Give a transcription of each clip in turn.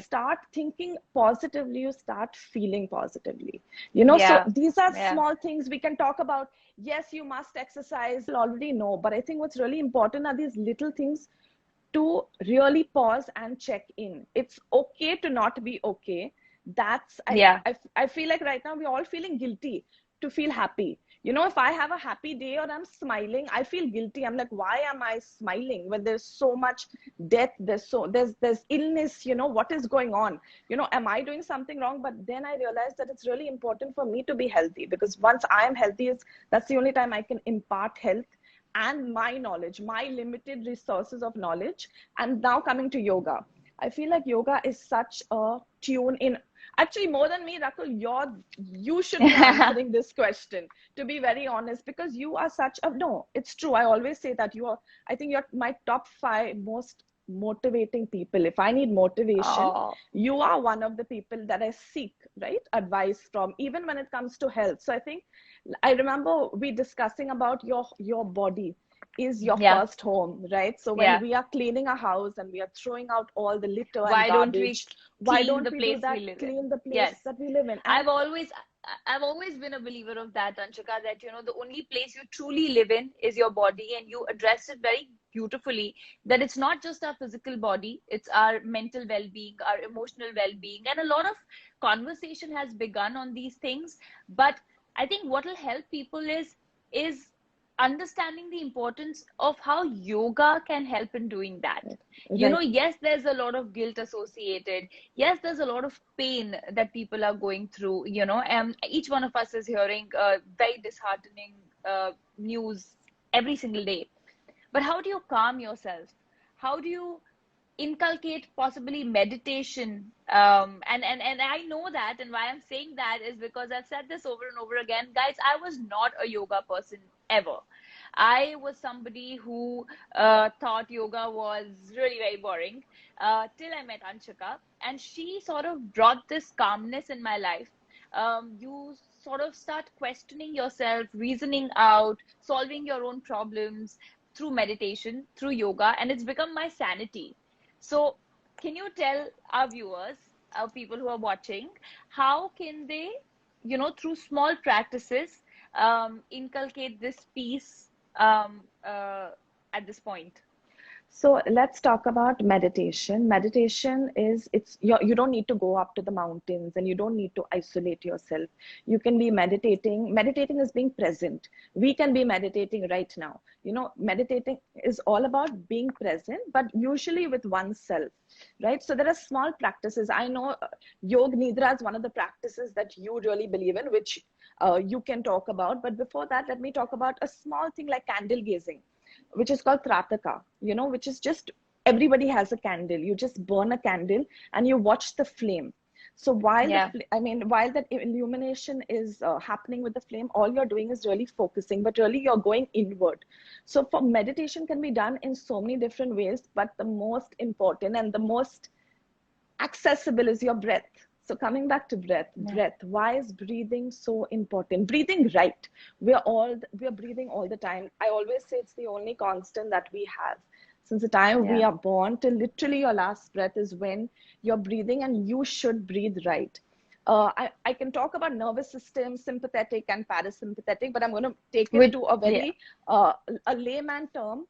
start thinking positively, you start feeling positively. You know, so Yeah. these are Yeah. small things we can talk about. Yes, you must exercise, you already know, but I think what's really important are these little things to really pause and check in. It's okay to not be okay. That's Yeah. I feel like right now we're all feeling guilty to feel happy. You know, if I have a happy day or I'm smiling, I feel guilty. I'm like, why am I smiling when there's so much death, there's illness, you know, what is going on? You know, am I doing something wrong? But then I realized that it's really important for me to be healthy, because once I am healthy, that's the only time I can impart health and my knowledge, my limited resources of knowledge. And now coming to yoga, I feel like yoga is such a tune in. Actually, more than me, Rakul, you should be answering this question, to be very honest, because you are such a, no, it's true. I always say that you are, I think you're my top 5 most motivating people. If I need motivation, Oh, you are one of the people that I seek, right? Advice from, even when it comes to health. So I think I remember we discussing about your body is your yeah. first home, right? So when Yeah. we are cleaning a house and we are throwing out all the litter and Why don't we garbage, why clean don't the we do place we that? live in? Clean the Yes. place that we live in. And I've always I've always been a believer of that, Anshika, that the only place you truly live in is your body, and you address it very beautifully, that it's not just our physical body, it's our mental well-being, our emotional well-being, and a lot of conversation has begun on these things. But I think what will help people is understanding the importance of how yoga can help in doing that. right, Yes, there's a lot of guilt associated. Yes, there's a lot of pain that people are going through, and each one of us is hearing very disheartening news every single day. But how do you calm yourself? How do you inculcate possibly meditation? And I know that, and why I'm saying that is because I've said this over and over again. Guys, I was not a yoga person ever. I was somebody who thought yoga was really very boring till I met Anshika, and she sort of brought this calmness in my life. You sort of start questioning yourself, reasoning out, solving your own problems through meditation, through yoga, and it's become my sanity. So, can you tell our viewers, our people who are watching, how can they, through small practices, inculcate this peace at this point? so let's talk about meditation. Meditation is, you don't need to go up to the mountains and you don't need to isolate yourself. You can be meditating. Meditating is being present. We can be meditating right now. You know, meditating is all about being present, but usually with oneself, right? So there are small practices. I know Yog Nidra is one of the practices that you really believe in, which you can talk about. But before that, let me talk about a small thing like candle gazing, which is called Trataka, you know, which is just, everybody has a candle. You just burn a candle and you watch the flame. So while Yeah. while that illumination is happening with the flame, all you're doing is really focusing, but really you're going inward. So for meditation can be done in so many different ways, but the most important and the most accessible is your breath. So coming back to Yeah. breath, why is breathing so important? Breathing right. We're breathing all the time. I always say it's the only constant that we have. Since the time we Yeah. are born till literally your last breath is when you're breathing, and you should breathe right. I can talk about nervous system, sympathetic and parasympathetic, but I'm going to take it With to a Yeah. very a layman term.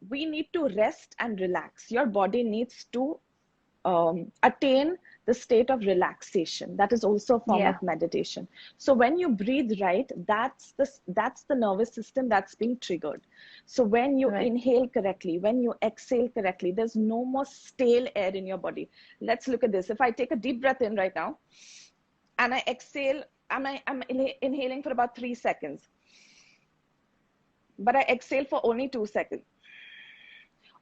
We need to rest and relax. Your body needs to attain the state of relaxation. That is also a form Yeah. of meditation. So when you breathe right, that's the nervous system that's being triggered. So when you Right. inhale correctly, when you exhale correctly, there's no more stale air in your body. Let's look at this. If I take a deep breath in right now and I exhale, I'm inhaling for about 3 seconds, but I exhale for only 2 seconds,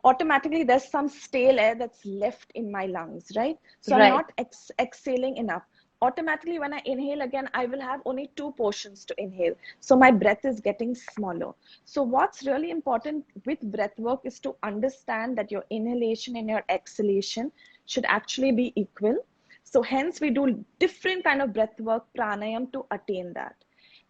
automatically there's some stale air that's left in my lungs, right? So I'm Right. not exhaling enough. Automatically, when I inhale again, I will have only 2 portions to inhale. So my breath is getting smaller. So what's really important with breath work is to understand that your inhalation and your exhalation should actually be equal. So hence we do different kind of breath work, pranayam, to attain that.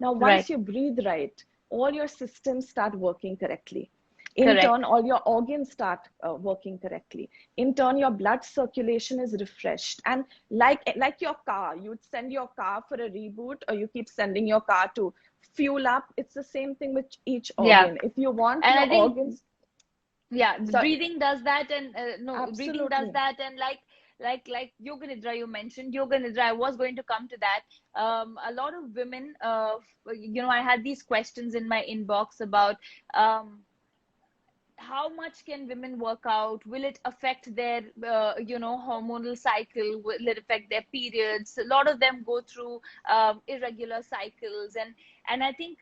Now, once Right. you breathe right, all your systems start working correctly. In Correct. turn, all your organs start working correctly. In turn, your blood circulation is refreshed. And like your car, you'd send your car for a reboot, or you keep sending your car to fuel up. It's the same thing with each Yeah. organ. If you want And your I think, organs, yeah, the so breathing does that, and no, breathing does absolutely. that, and like yoga nidra, you mentioned yoga nidra. I was going to come to that. A lot of women, I had these questions in my inbox about um how much can women work out? Will it affect their hormonal cycle? Will it affect their periods? A lot of them go through irregular cycles, and I think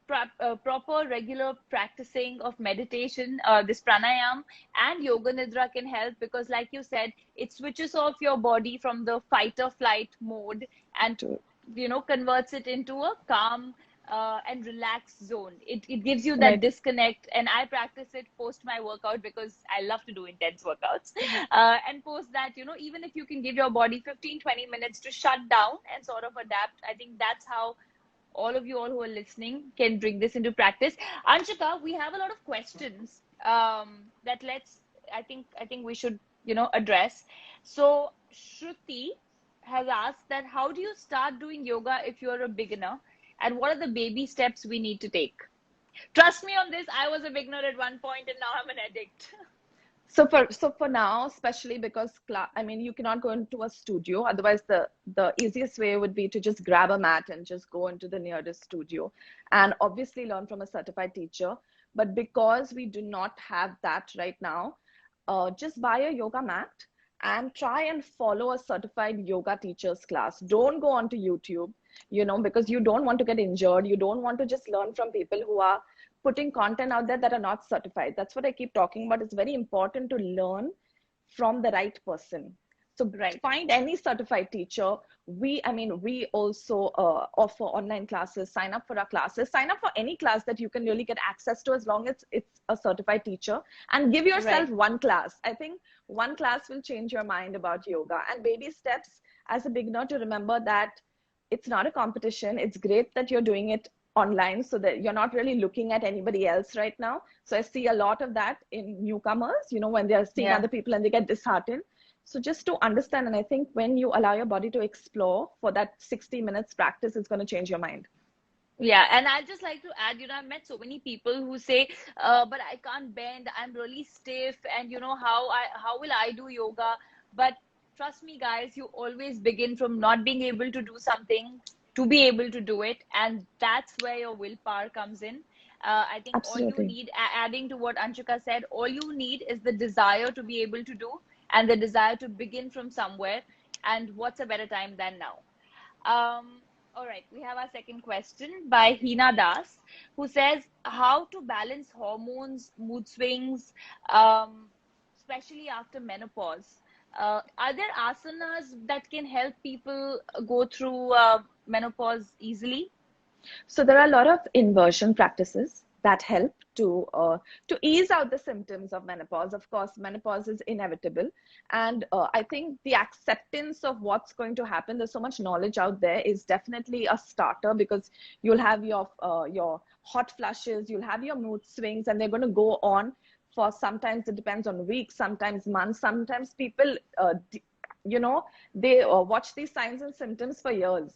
proper regular practicing of meditation, this pranayam and yoga nidra can help, because like you said, it switches off your body from the fight or flight mode and converts it into a calm and relaxed zone. It gives you that Right. disconnect, and I practice it post my workout because I love to do intense workouts. And post that, even if you can give your body 15-20 minutes to shut down and sort of adapt, I think that's how all who are listening can bring this into practice. Anshika, we have a lot of questions that I think we should address. So Shruti has asked that how do you start doing yoga if you're a beginner, and what are the baby steps we need to take? Trust me on this, I was a beginner at one point and now I'm an addict. So for now, especially because I mean, you cannot go into a studio. Otherwise, the easiest way would be to just grab a mat and just go into the nearest studio, and obviously learn from a certified teacher. But because we do not have that right now, just buy a yoga mat and try and follow a certified yoga teacher's class. Don't go onto YouTube, because you don't want to get injured. You don't want to just learn from people who are putting content out there that are not certified. That's what I keep talking about. It's very important to learn from the right person. So Right. find any certified teacher. We also offer online classes. Sign up for our classes. Sign up for any class that you can really get access to, as long as it's a certified teacher. And give yourself Right. one class. I think one class will change your mind about yoga. And baby steps as a beginner, to remember that it's not a competition. It's great that you're doing it online, so that you're not really looking at anybody else right now. So I see a lot of that in newcomers, when they're seeing Yeah. other people and they get disheartened. So just to understand, and I think when you allow your body to explore for that 60 minutes practice, it's going to change your mind. Yeah, and I'd just like to add, I've met so many people who say, but I can't bend, I'm really stiff, and how will I do yoga? But trust me, guys, you always begin from not being able to do something to be able to do it, and that's where your willpower comes in. I think all you Absolutely. need, adding to what Anshika said, all you need is the desire to be able to do, and the desire to begin from somewhere. And what's a better time than now? All right, we have our second question by Hina Das, who says how to balance hormones, mood swings, um, especially after menopause. Are there asanas that can help people go through menopause easily? So there are a lot of inversion practices that help to ease out the symptoms of menopause. Of course, menopause is inevitable, and I think the acceptance of what's going to happen. There's so much knowledge out there, is definitely a starter, because you'll have your hot flushes, you'll have your mood swings, and they're going to go on for, sometimes it depends on weeks, sometimes months, sometimes people you know they watch these signs and symptoms for years.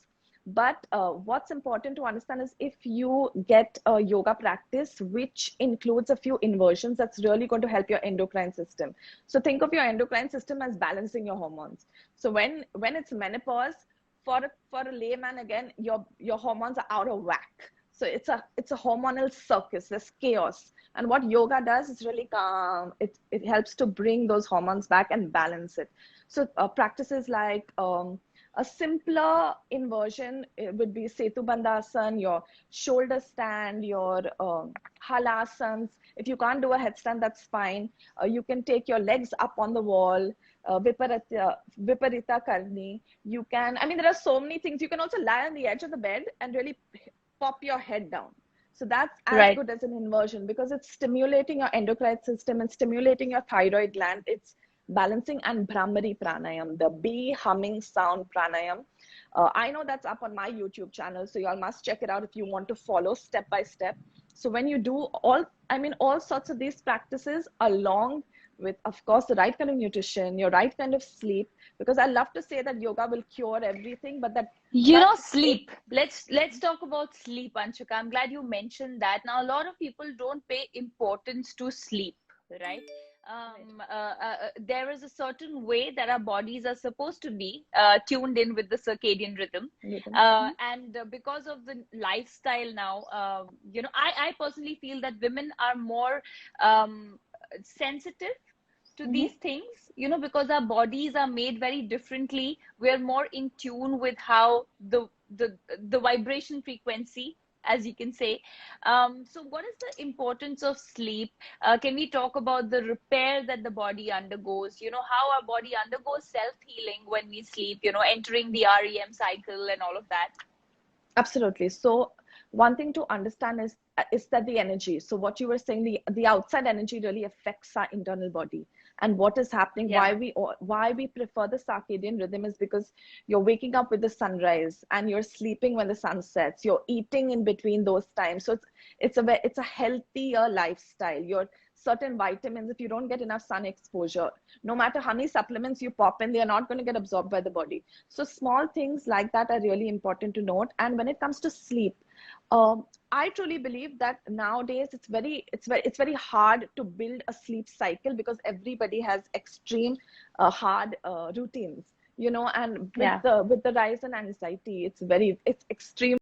But what's important to understand is, if you get a yoga practice which includes a few inversions, that's really going to help your endocrine system. So think of your endocrine system as balancing your hormones. So when it's menopause, for a layman, again, your hormones are out of whack. So it's a hormonal circus. There's chaos. And what yoga does is really calm. It helps to bring those hormones back and balance it. So practices like a simpler inversion would be Setu Bandhasan, your shoulder stand, your halasans. If you can't do a headstand, that's fine. You can take your legs up on the wall, Viparita Karni. You can, I mean, there are so many things. You can also lie on the edge of the bed and really pop your head down. So that's as Right. good as an inversion, because it's stimulating your endocrine system and stimulating your thyroid gland. It's balancing. And Brahmari pranayam, the bee humming sound pranayam. I know that's up on my YouTube channel, so y'all must check it out if you want to follow step by step. So when you do all sorts of these practices along with, of course, the right kind of nutrition, your right kind of sleep, because I love to say that yoga will cure everything, but that's Sleep. Let's talk about sleep, Anshika. I'm glad you mentioned that. Now, a lot of people don't pay importance to sleep, right? right. There is a certain way that our bodies are supposed to be tuned in with the circadian rhythm, Rhythm. and because of the lifestyle now, I personally feel that women are more sensitive to Mm-hmm. these things, because our bodies are made very differently. We're more in tune with how the vibration frequency, as you can say. So what is the importance of sleep? Can we talk about the repair that the body undergoes? How our body undergoes self-healing when we sleep, entering the REM cycle and all of that. Absolutely. So one thing to understand is that the energy. So what you were saying, the outside energy really affects our internal body. And what is happening, Yeah. why we prefer the circadian rhythm is because you're waking up with the sunrise and you're sleeping when the sun sets. You're eating in between those times. So it's a healthier lifestyle. Your certain vitamins, if you don't get enough sun exposure, no matter how many supplements you pop in, they are not going to get absorbed by the body. So small things like that are really important to note. And when it comes to sleep, I truly believe that nowadays it's very hard to build a sleep cycle because everybody has extreme hard routines. And with Yeah. the rise in anxiety, it's extreme.